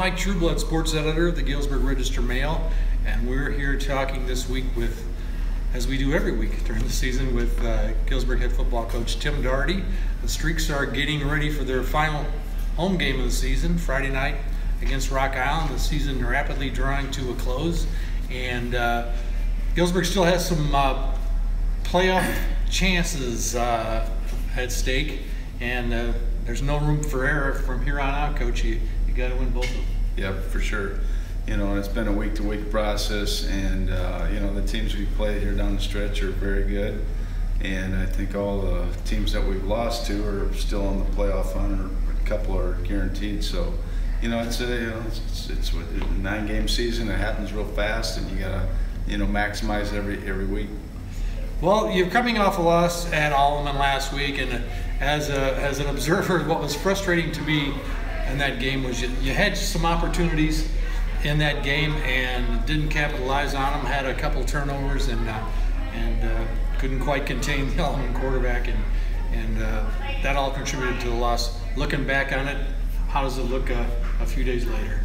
Mike Trueblood, sports editor of the Galesburg Register-Mail, and we're here talking this week with, as we do every week during the season, with Galesburg head football coach Tim Dougherty. The Streaks are getting ready for their final home game of the season, Friday night against Rock Island. The season rapidly drawing to a close, and Galesburg still has some playoff chances at stake, and there's no room for error from here on out, Coach. You got to win both of them. Yep, for sure. You know, it's been a week-to-week process, and you know, the teams we played here down the stretch are very good, and I think all the teams that we've lost to are still on the playoff hunt, or a couple are guaranteed. So, you know, it's a it's a 9-game season. It happens real fast, and you gotta maximize every week. Well, you're coming off a loss at Alleman last week, and as an observer, what was frustrating to me in that game was you had some opportunities in that game and didn't capitalize on them. Had a couple turnovers and couldn't quite contain the Alleman quarterback, and that all contributed to the loss. Looking back on it, how does it look a few days later?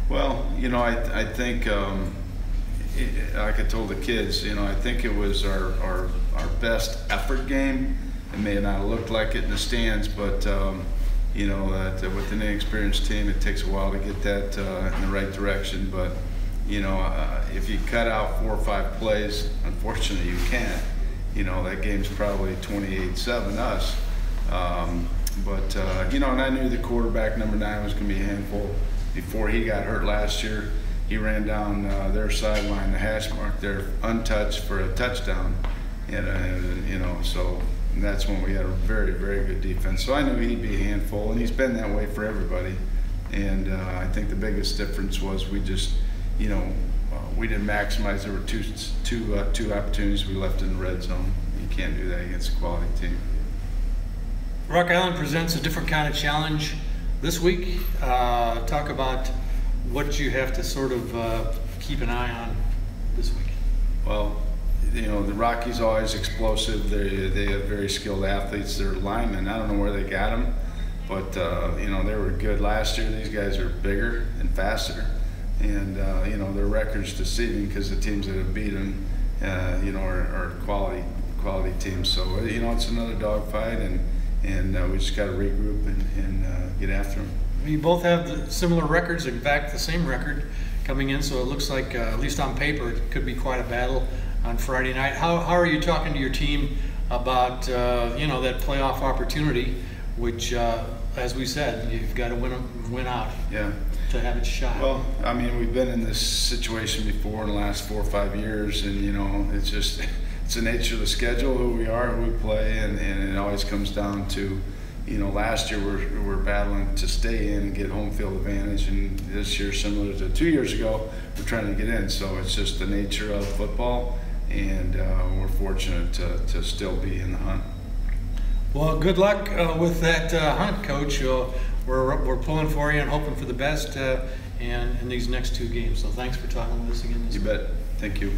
Well, you know, I think like I told the kids, you know, I think it was our best effort game. It may not have looked like it in the stands, but you know, that with an inexperienced team, it takes a while to get that in the right direction. But you know, if you cut out 4 or 5 plays, unfortunately you can't. You know, that game's probably 28-7 us. But you know, and I knew the quarterback, number 9, was going to be a handful. Before he got hurt last year, he ran down their sideline, the hash mark there, untouched for a touchdown. And you know, so that's when we had a very, very good defense. So I knew he'd be a handful, and he's been that way for everybody. And I think the biggest difference was we just, you know, we didn't maximize. There were two opportunities we left in the red zone. You can't do that against a quality team. Rock Island presents a different kind of challenge this week. Talk about what you have to sort of keep an eye on this week. Well, you know, the Rockies always explosive. They have very skilled athletes. They're linemen. I don't know where they got them, but you know, they were good last year. These guys are bigger and faster, and you know, their record's deceiving because the teams that have beat them, you know, are quality teams. So you know, it's another dogfight, and we just got to regroup and get after them. You both have similar records. In fact, the same record coming in. So it looks like, at least on paper, it could be quite a battle on Friday night. How are you talking to your team about you know, that playoff opportunity, which as we said, you've got to win out, yeah, to have a shot? Well, I mean, we've been in this situation before in the last 4 or 5 years, and you know, it's just it's the nature of the schedule, who we are, who we play, and it always comes down to, you know, last year we're battling to stay in and get home field advantage, and this year, similar to 2 years ago, we're trying to get in. So it's just the nature of football, and we're fortunate to still be in the hunt. Well, good luck with that hunt, Coach. We're pulling for you and hoping for the best in these next 2 games. So thanks for talking with us again this week. You bet. Thank you.